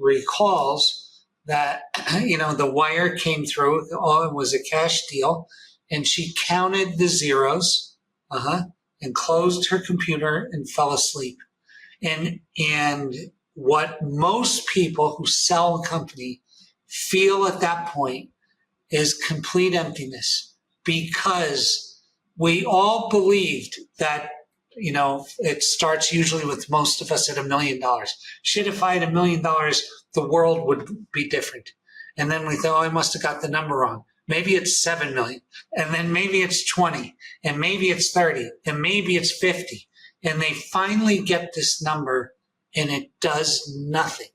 recalls that, you know, the wire came through. It was a cash deal, and she counted the zeros, and closed her computer and fell asleep. And what most people who sell a company feel at that point is complete emptiness, because we all believed that, you know, it starts usually with most of us at $1 million. Shit, if I had $1 million, the world would be different. And then we thought, oh, I must have got the number wrong. Maybe it's 7 million. And then maybe it's 20. And maybe it's 30. And maybe it's 50. And they finally get this number, and it does nothing.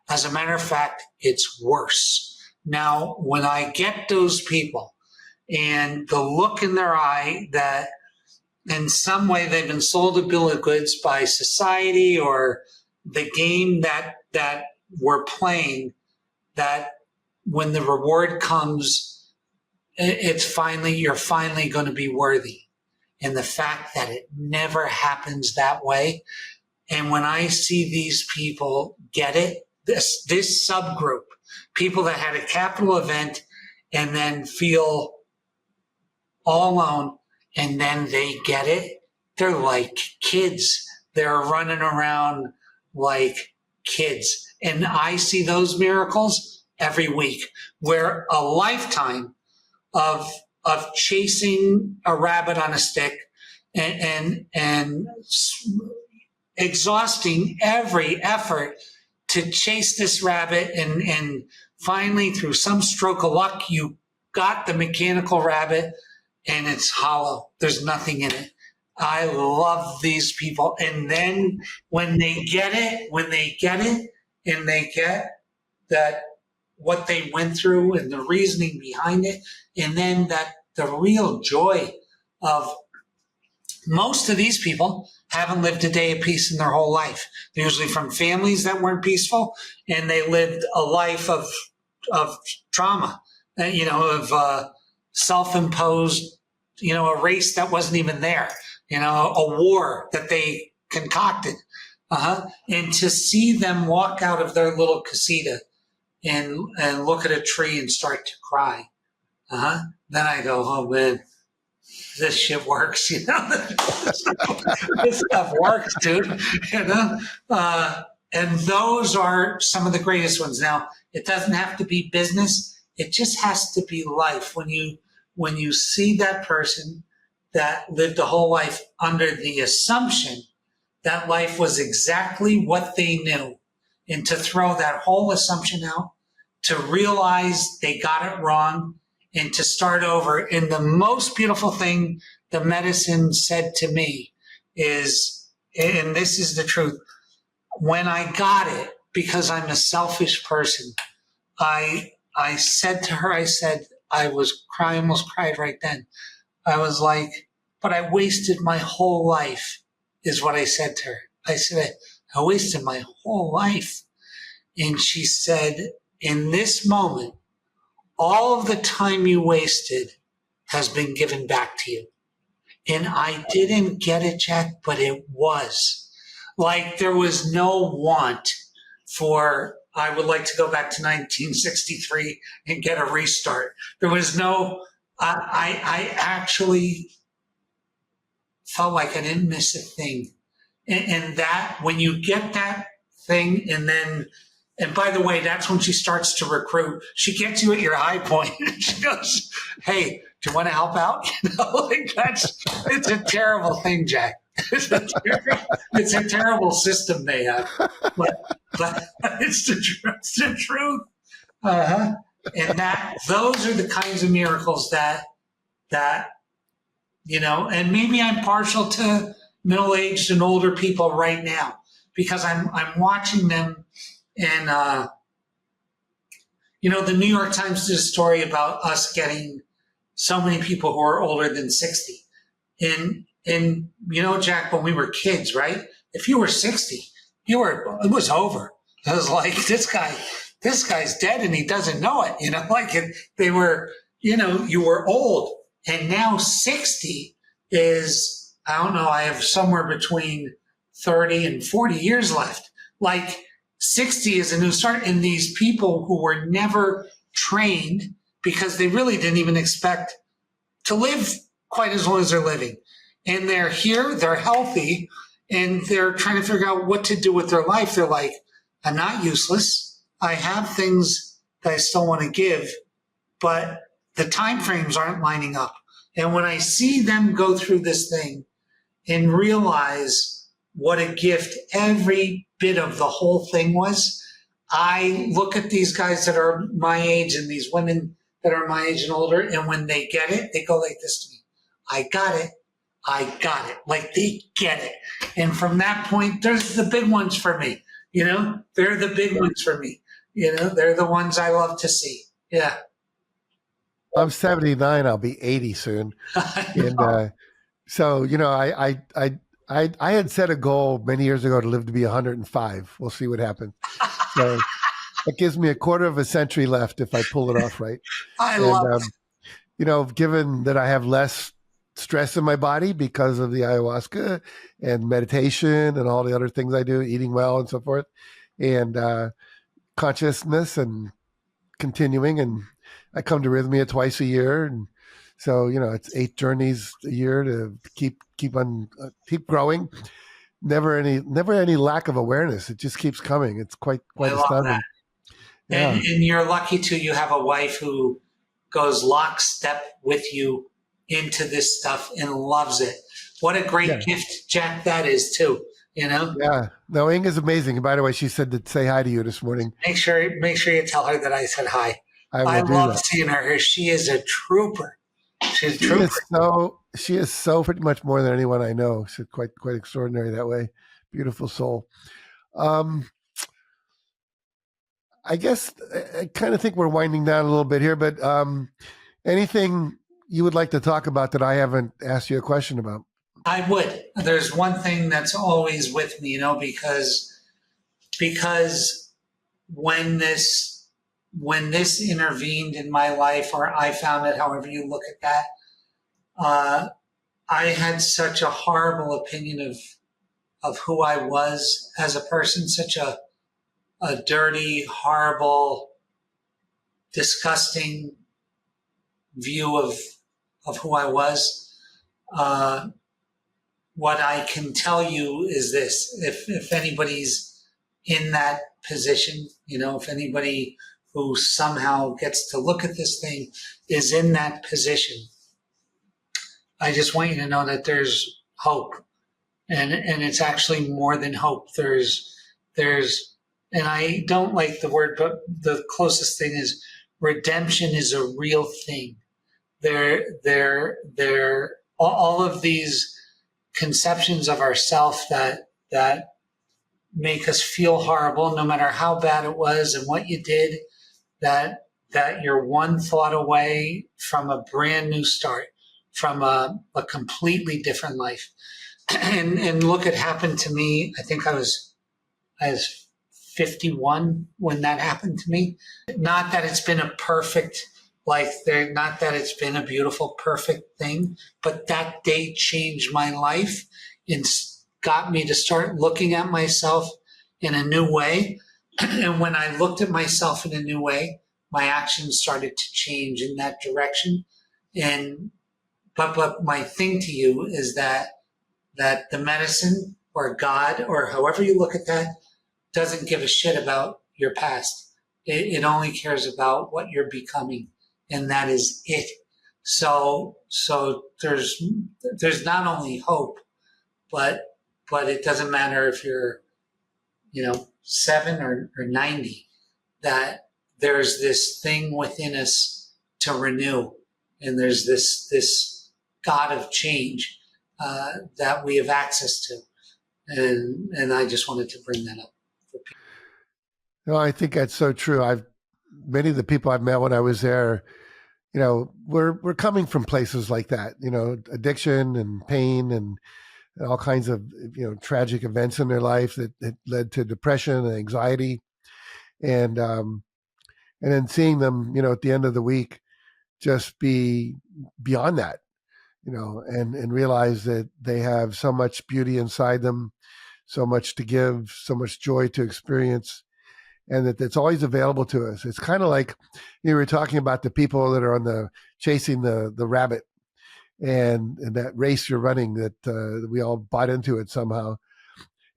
As a matter of fact, it's worse. Now, when I get those people, and the look in their eye that in some way they've been sold a bill of goods by society or the game that we're playing, that when the reward comes, you're finally going to be worthy. And the fact that it never happens that way. And when I see these people get it, this subgroup, people that had a capital event and then feel all alone, and then they get it, they're like kids. They're running around like kids. And I see those miracles every week, where a lifetime of chasing a rabbit on a stick and exhausting every effort to chase this rabbit, and finally through some stroke of luck you got the mechanical rabbit and it's hollow. There's nothing in it. I love these people. And then when they get it and they get that what they went through and the reasoning behind it, and then that the real joy of most of these people haven't lived a day of peace in their whole life. They're usually from families that weren't peaceful, and they lived a life of trauma, of self-imposed, a race that wasn't even there, a war that they concocted. And to see them walk out of their little casita and look at a tree and start to cry, then I go, oh man, this shit works, This stuff works, dude, and those are some of the greatest ones. Now, it doesn't have to be business. It just has to be life. When you see that person that lived a whole life under the assumption that life was exactly what they knew, and to throw that whole assumption out, to realize they got it wrong, and to start over. And the most beautiful thing the medicine said to me is, and this is the truth, when I got it, because I'm a selfish person, I said to her, I was crying, almost cried right then. I was like, but I wasted my whole life, is what I said to her. I said, I wasted my whole life. And she said, in this moment, all of the time you wasted has been given back to you. And I didn't get it, Jack, but it was. Like, there was no want for, I would like to go back to 1963 and get a restart. There was no, I actually felt like I didn't miss a thing. And that, when you get that thing, and by the way, that's when she starts to recruit. She gets you at your high point. She goes, hey, do you want to help out? It's a terrible thing, Jack. It's a terrible system they have. But it's the truth. And those are the kinds of miracles that, and maybe I'm partial to middle-aged and older people right now, because I'm watching them. And, the New York Times did a story about us getting so many people who are older than 60. And Jack, when we were kids, right? If you were 60, it was over. It was like, this guy's dead and he doesn't know it, they were, you were old. And now 60 is, I don't know, I have somewhere between 30 and 40 years left. Like, 60 is a new start. And these people who were never trained, because they really didn't even expect to live quite as long as they're living. And they're here, they're healthy, and they're trying to figure out what to do with their life. They're like, I'm not useless. I have things that I still want to give, but the time frames aren't lining up. And when I see them go through this thing and realize what a gift every bit of the whole thing was, I look at these guys that are my age and these women that are my age and older, and when they get it, they go like this to me. I got it. Like, they get it. And from that point, there's the big ones for me. They're the big ones for me. They're the ones I love to see. Yeah. I'm 79. I'll be 80 soon. And No. so, I had set a goal many years ago to live to be 105. We'll see what happens. So that gives me a quarter of a century left if I pull it off right. I And, love given that I have less stress in my body because of the ayahuasca and meditation and all the other things I do, eating well and so forth, and consciousness and continuing. And I come to Rythmia twice a year. And so, it's 8 journeys a year to keep growing. Never any lack of awareness. It just keeps coming. It's quite I love that. astounding. Yeah. And you're lucky too. You have a wife who goes lockstep with you into this stuff and loves it. What a great gift, Jack, that is too. Yeah. No, Inga's amazing. And by the way, she said to say hi to you this morning. Make sure you tell her that I said hi. I love seeing her. She is a trooper. She's a trooper. She is so pretty much more than anyone I know. She's quite extraordinary that way. Beautiful soul. I guess I kind of think we're winding down a little bit here, but anything you would like to talk about that I haven't asked you a question about? I would. There's one thing that's always with me, because when this intervened in my life, or I found it, however you look at that, I had such a horrible opinion of who I was as a person, such a dirty, horrible, disgusting view of who I was. What I can tell you is this: if anybody's in that position, if anybody who somehow gets to look at this thing is in that position, I just want you to know that there's hope, and it's actually more than hope. There's, and I don't like the word, but the closest thing is redemption is a real thing. All of these conceptions of ourself that make us feel horrible, no matter how bad it was and what you did, that you're one thought away from a brand new start, from a completely different life. And look, it happened to me. I think I was 51 when that happened to me. Not that it's been a perfect not that it's been a beautiful, perfect thing, but that day changed my life and got me to start looking at myself in a new way. And when I looked at myself in a new way, my actions started to change in that direction. But my thing to you is that the medicine or God, or however you look at that, doesn't give a shit about your past. It only cares about what you're becoming. And that is it. So there's not only hope, but it doesn't matter if you're, 7 or 90, that there's this thing within us to renew. And there's this God of change that we have access to. And I just wanted to bring that up for people. No, I think that's so true. Many of the people I've met when I was there, we're coming from places like that, addiction and pain and all kinds of, tragic events in their life that led to depression and anxiety. And then seeing them, at the end of the week, just be beyond that, and realize that they have so much beauty inside them, so much to give, so much joy to experience, and that it's always available to us. It's kind of like you were talking about the people that are chasing the rabbit and that race you're running that we all bought into it somehow.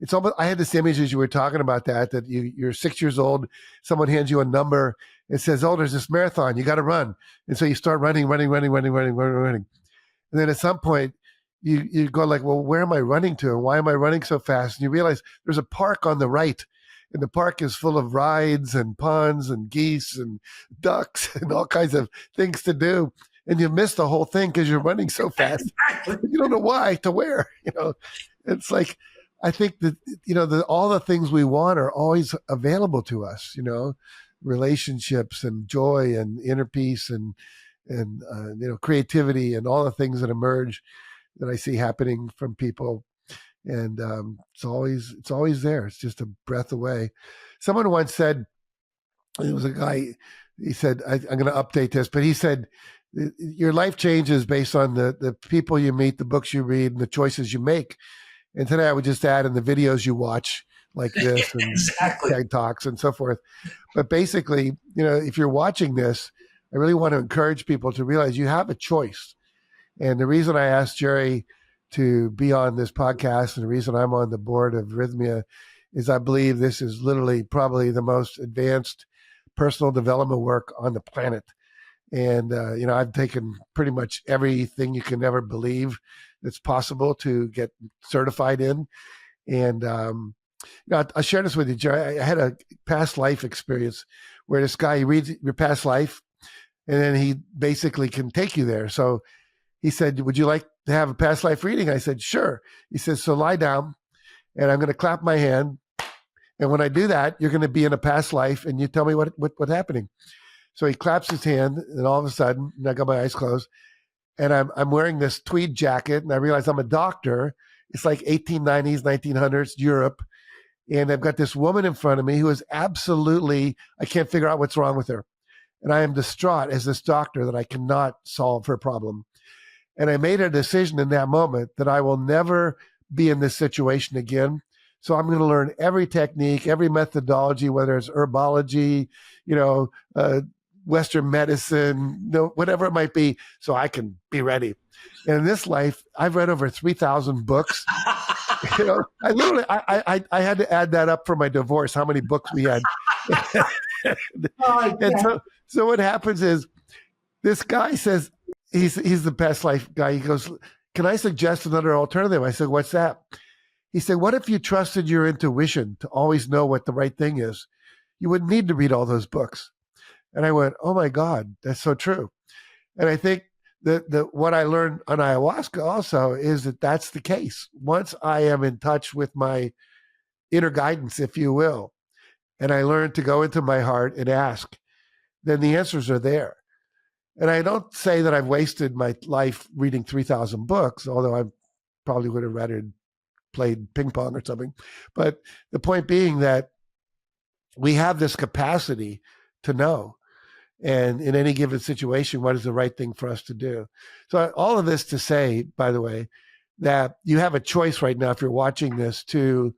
It's almost, I had the same image as you were talking about that you're 6 years old, someone hands you a number and says, oh, there's this marathon, you got to run. And so you start running. And then at some point you go like, well, where am I running to? And why am I running so fast? And you realize there's a park on the right. And the park is full of rides and ponds and geese and ducks and all kinds of things to do. And you miss the whole thing because you're running so fast. You don't know why, to where, It's like, I think that, all the things we want are always available to us, relationships and joy and inner peace and creativity and all the things that emerge that I see happening from people. And it's always there. It's just a breath away. Someone once said, it was a guy, he said, I'm going to update this, but he said, your life changes based on the people you meet, the books you read, and the choices you make. And today I would just add in the videos you watch like this and Exactly. TED Talks and so forth. But basically, if you're watching this, I really want to encourage people to realize you have a choice. And the reason I asked Gerry to be on this podcast and the reason I'm on the board of Rythmia is I believe this is literally probably the most advanced personal development work on the planet. And, I've taken pretty much everything you can ever believe that's possible to get certified in. And, I'll share this with you, Gerry. I had a past life experience where this guy, he reads your past life and then he basically can take you there. So he said, would you like to have a past life reading? I said, sure. He says, so lie down and I'm going to clap my hand. And when I do that, you're going to be in a past life and you tell me what's happening. So he claps his hand and all of a sudden, and I got my eyes closed and I'm wearing this tweed jacket and I realize I'm a doctor. It's like 1890s, 1900s, Europe. And I've got this woman in front of me who is absolutely, I can't figure out what's wrong with her. And I am distraught as this doctor that I cannot solve her problem. And I made a decision in that moment that I will never be in this situation again. So I'm going to learn every technique, every methodology, whether it's herbology, Western medicine, whatever it might be, so I can be ready. And in this life, I've read over 3,000 books. I literally, I had to add that up for my divorce, how many books we had. And so what happens is this guy says, he's the past life guy. He goes, can I suggest another alternative? I said, what's that? He said, what if you trusted your intuition to always know what the right thing is? You wouldn't need to read all those books. And I went, oh my God, that's so true. And I think that what I learned on ayahuasca also is that that's the case. Once I am in touch with my inner guidance, if you will, and I learn to go into my heart and ask, then the answers are there. And I don't say that I've wasted my life reading 3,000 books, although I probably would have rather played ping pong or something. But the point being that we have this capacity to know. And in any given situation, what is the right thing for us to do? So all of this to say, by the way, that you have a choice right now, if you're watching this, to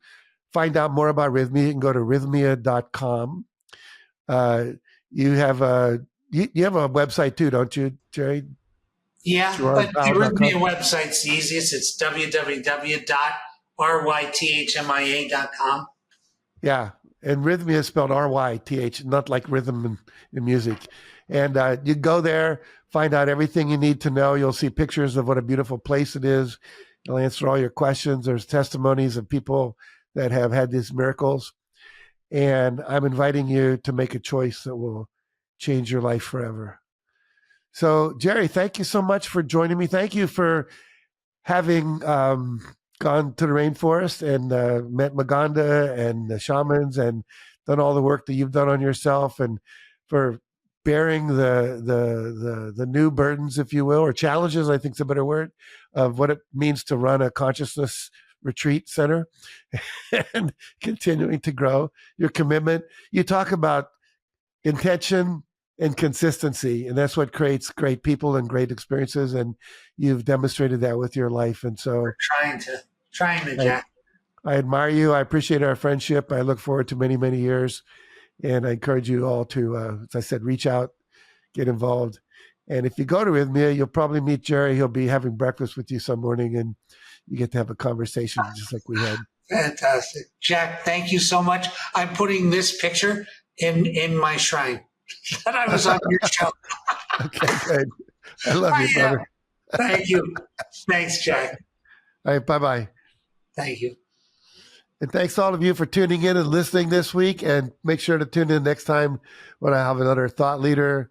find out more about Rythmia. You can go to rythmia.com. You have a website too, don't you, Gerry? Yeah, but the Rythmia website's the easiest. It's www.rythmia.com. Yeah, and Rythmia is spelled R-Y-T-H, not like rhythm in music. And you go there, find out everything you need to know. You'll see pictures of what a beautiful place it is. It'll answer all your questions. There's testimonies of people that have had these miracles. And I'm inviting you to make a choice that will change your life forever. So, Gerry, thank you so much for joining me. Thank you for having gone to the rainforest and met Maganda and the shamans and done all the work that you've done on yourself, and for bearing the new burdens, if you will, or challenges, I think is a better word, of what it means to run a consciousness retreat center and continuing to grow your commitment. You talk about intention and consistency, and that's what creates great people and great experiences, and you've demonstrated that with your life. And so we're trying to Jack. I admire you. I appreciate our friendship. I look forward to many, many years, and I encourage you all to, as I said, reach out, get involved. And if you go to Rythmia, you'll probably meet Gerry. He'll be having breakfast with you some morning, and you get to have a conversation just like we had. Fantastic. Jack, thank you so much. I'm putting this picture in my shrine that I was on your show. Okay, good. I love you, brother. Thank you. Thanks, Jack. All right, bye-bye. Thank you. And thanks to all of you for tuning in and listening this week. And make sure to tune in next time when I have another thought leader,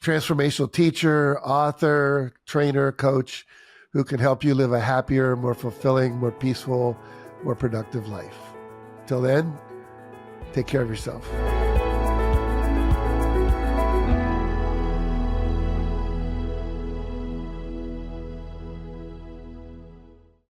transformational teacher, author, trainer, coach who can help you live a happier, more fulfilling, more peaceful, more productive life. Till then, take care of yourself.